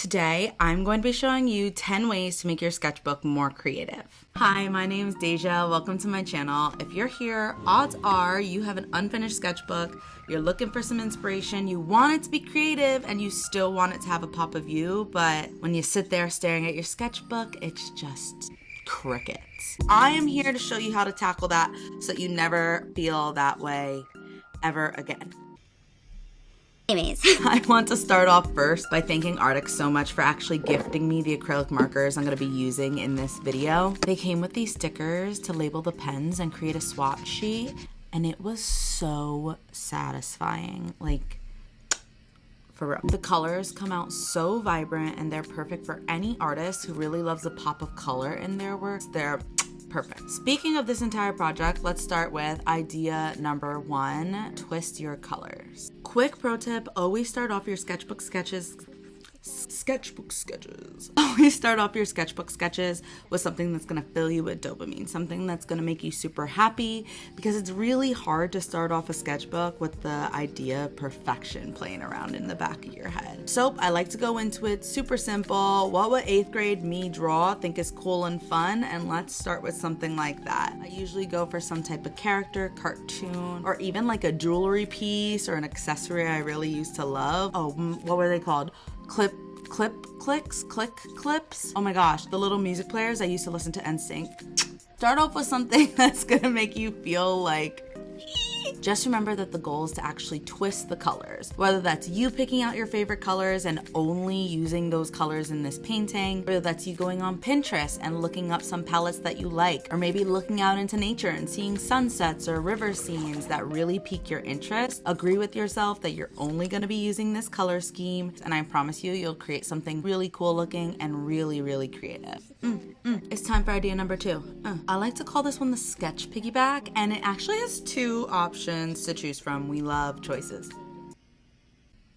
Today, I'm going to be showing you 10 ways to make your sketchbook more creative. Hi, my name is Deja. Welcome to my channel. If you're here, odds are you have an unfinished sketchbook, you're looking for some inspiration, you want it to be creative, and you still want it to have a pop of you, but when you sit there staring at your sketchbook, it's just crickets. I am here to show you how to tackle that so that you never feel that way ever again. I want to start off first by thanking Arrtx so much for actually gifting me the acrylic markers I'm going to be using in this video. They came with these stickers to label the pens and create a swatch sheet, and it was so satisfying. Like, for real. The colors come out so vibrant and they're perfect for any artist who really loves a pop of color in their works. They're perfect. Speaking of this entire project, let's start with idea number 1, twist your colors. Quick pro tip, always start off your sketchbook sketches. Always start off your sketchbook sketches with something that's gonna fill you with dopamine, something that's gonna make you super happy, because it's really hard to start off a sketchbook with the idea of perfection playing around in the back of your head. So I like to go into it super simple. What would 8th grade me draw, think is cool and fun? And let's start with something like that. I usually go for some type of character, cartoon, or even like a jewelry piece or an accessory I really used to love. Oh, what were they called? Clip clips. Oh my gosh, the little music players I used to listen to NSYNC. Start off with something that's gonna make you feel like just remember that the goal is to actually twist the colors, whether that's you picking out your favorite colors and only using those colors in this painting, whether that's you going on Pinterest and looking up some palettes that you like, or maybe looking out into nature and seeing sunsets or river scenes that really pique your interest. Agree with yourself that you're only going to be using this color scheme, and I promise you, you'll create something really cool looking and really, really creative. It's time for idea number 2. I like to call this one the sketch piggyback, and it actually has 2 options to choose from. We love choices.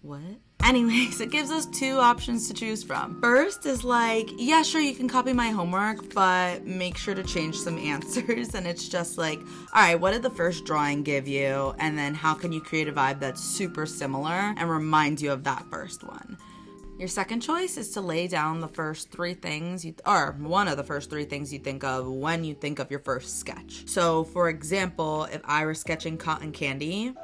What? Anyways, it gives us 2 options to choose from. First is like, yeah, sure, you can copy my homework, but make sure to change some answers. And it's just like, all right, what did the first drawing give you? And then how can you create a vibe that's super similar and reminds you of that first one? Your second choice is to lay down the first 3 things, or one of the first 3 things you think of when you think of your first sketch. So for example, if I were sketching cotton candy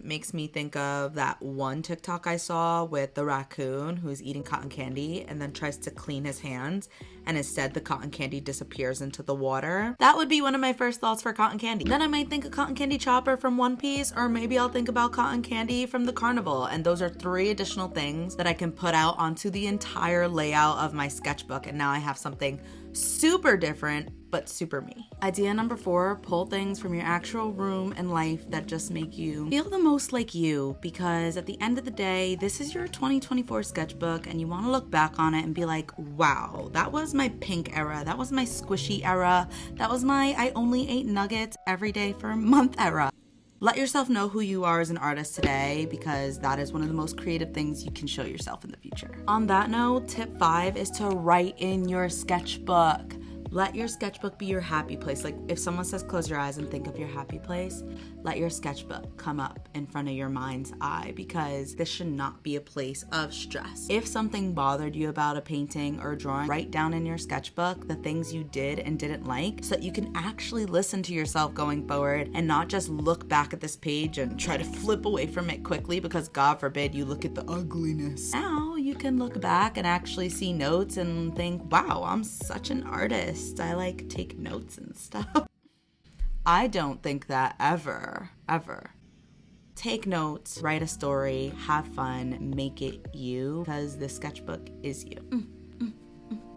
makes me think of that one TikTok I saw with the raccoon who's eating cotton candy and then tries to clean his hands, and instead the cotton candy disappears into the water. That would be one of my first thoughts for cotton candy. Then I might think of cotton candy chopper from One Piece, or maybe I'll think about cotton candy from the carnival. And those are 3 additional things that I can put out onto the entire layout of my sketchbook, and now I have something super different but super me. Idea number 4, pull things from your actual room and life that just make you feel the most like you, because at the end of the day, this is your 2024 sketchbook and you want to look back on it and be like, wow, that was my pink era, that was my squishy era, that was my I only ate nuggets every day for a month era. Let yourself know who you are as an artist today, because that is one of the most creative things you can show yourself in the future. On that note, tip 5 is to write in your sketchbook. Let your sketchbook be your happy place. Like if someone says close your eyes and think of your happy place, let your sketchbook come up in front of your mind's eye, because this should not be a place of stress. If something bothered you about a painting or a drawing, write down in your sketchbook the things you did and didn't like, so that you can actually listen to yourself going forward and not just look back at this page and try to flip away from it quickly, because God forbid you look at the ugliness. Now you can look back and actually see notes and think, wow, I'm such an artist. I like take notes and stuff. I don't think that ever. Take notes, write a story, have fun, make it you, because the sketchbook is you.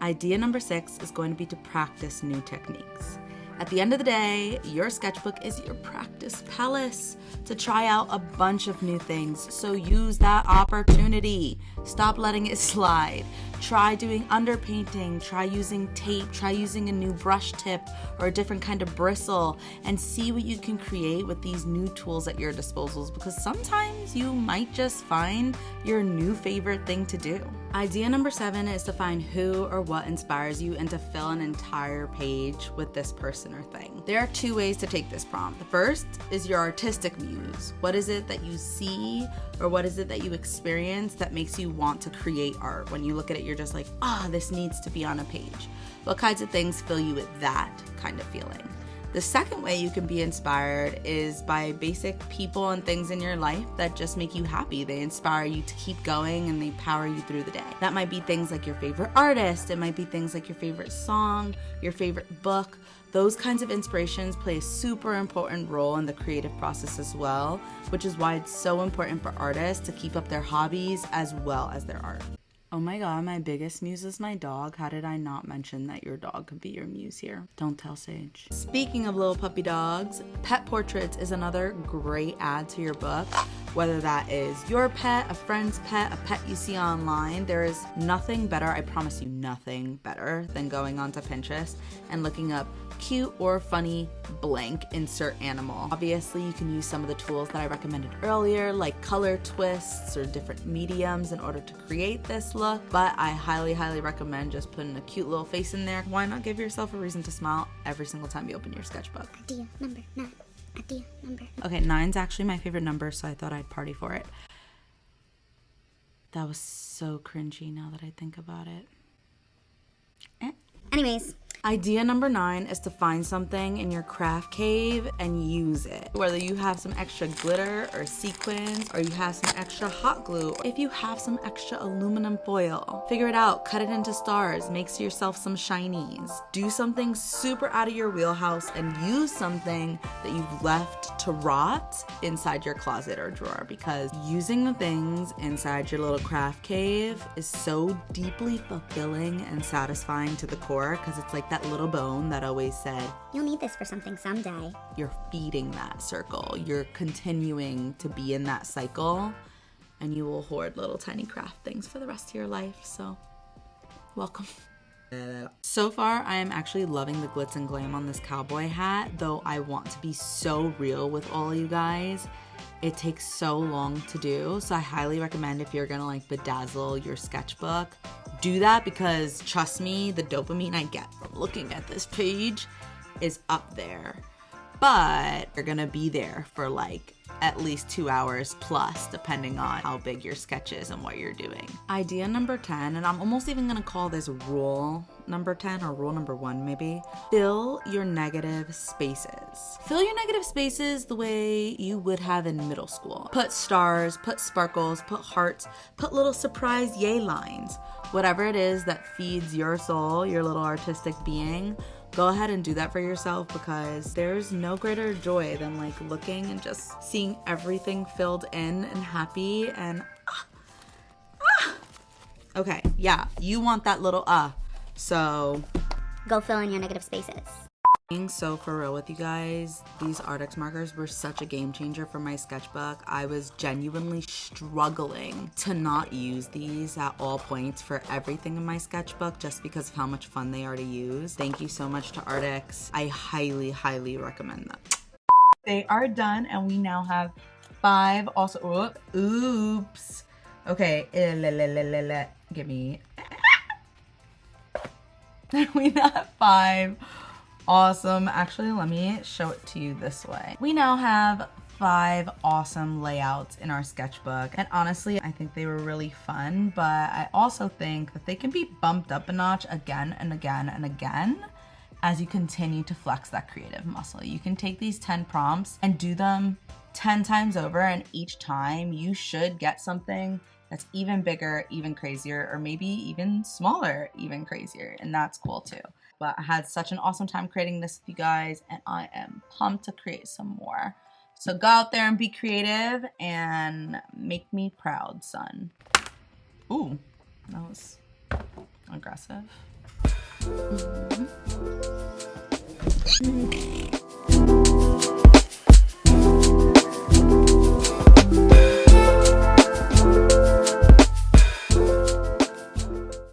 Idea number 6 is going to be to practice new techniques. At the end of the day, your sketchbook is your practice palace to try out a bunch of new things. So use that opportunity. Stop letting it slide. Try doing underpainting, try using tape, try using a new brush tip or a different kind of bristle, and see what you can create with these new tools at your disposals, because sometimes you might just find your new favorite thing to do. Idea number 7 is to find who or what inspires you and to fill an entire page with this person or thing. There are 2 ways to take this prompt. The first is your artistic muse. What is it that you see or what is it that you experience that makes you want to create art? When you look at it, you're just like, this needs to be on a page. What kinds of things fill you with that kind of feeling? The second way you can be inspired is by basic people and things in your life that just make you happy. They inspire you to keep going and they power you through the day. That might be things like your favorite artist. It might be things like your favorite song, your favorite book. Those kinds of inspirations play a super important role in the creative process as well, which is why it's so important for artists to keep up their hobbies as well as their art. Oh my god, my biggest muse is my dog. How did I not mention that your dog could be your muse here? Don't tell Sage. Speaking of little puppy dogs, pet portraits is another great add to your book. Whether that is your pet, a friend's pet, a pet you see online, there is nothing better, I promise you nothing better than going onto Pinterest and looking up cute or funny blank insert animal. Obviously, you can use some of the tools that I recommended earlier, like color twists or different mediums in order to create this look, but I highly, highly recommend just putting a cute little face in there. Why not give yourself a reason to smile every single time you open your sketchbook? Idea number 9. Idea number 9. Okay, 9's actually my favorite number, so I thought I'd party for it. That was so cringy now that I think about it. Anyways. Idea number 9 is to find something in your craft cave and use it. Whether you have some extra glitter or sequins, or you have some extra hot glue, or if you have some extra aluminum foil, figure it out, cut it into stars, make yourself some shinies. Do something super out of your wheelhouse and use something that you've left to rot inside your closet or drawer, because using the things inside your little craft cave is so deeply fulfilling and satisfying to the core, because it's like that little bone that always said, you'll need this for something someday. You're feeding that circle. You're continuing to be in that cycle, and you will hoard little tiny craft things for the rest of your life. So, welcome. So far, I am actually loving the glitz and glam on this cowboy hat, though I want to be so real with all you guys. It takes so long to do, so I highly recommend if you're gonna like bedazzle your sketchbook, do that, because trust me, the dopamine I get from looking at this page is up there. But you're gonna be there for like at least 2 hours plus, depending on how big your sketch is and what you're doing. Idea number 10, and I'm almost even gonna call this rule number 10 or rule number 1 maybe. Fill your negative spaces. Fill your negative spaces the way you would have in middle school. Put stars, put sparkles, put hearts, put little surprise yay lines. Whatever it is that feeds your soul, your little artistic being, go ahead and do that for yourself, because there's no greater joy than like looking and just seeing everything filled in and happy and Okay, yeah, you want that little so go fill in your negative spaces. Being so for real with you guys, these Arrtx markers were such a game changer for my sketchbook. I was genuinely struggling to not use these at all points for everything in my sketchbook, just because of how much fun they are to use. Thank you so much to Arrtx. I highly, highly recommend them. They are done, and we now have 5 also, oops. Okay, give me. We now have 5 awesome, actually let me show it to you this way. We now have 5 awesome layouts in our sketchbook, and honestly I think they were really fun, but I also think that they can be bumped up a notch again and again and again as you continue to flex that creative muscle. You can take these 10 prompts and do them 10 times over, and each time you should get something that's even bigger, even crazier, or maybe even smaller, even crazier, and that's cool too. But I had such an awesome time creating this with you guys, and I am pumped to create some more. So go out there and be creative and make me proud, son. Ooh, that was aggressive.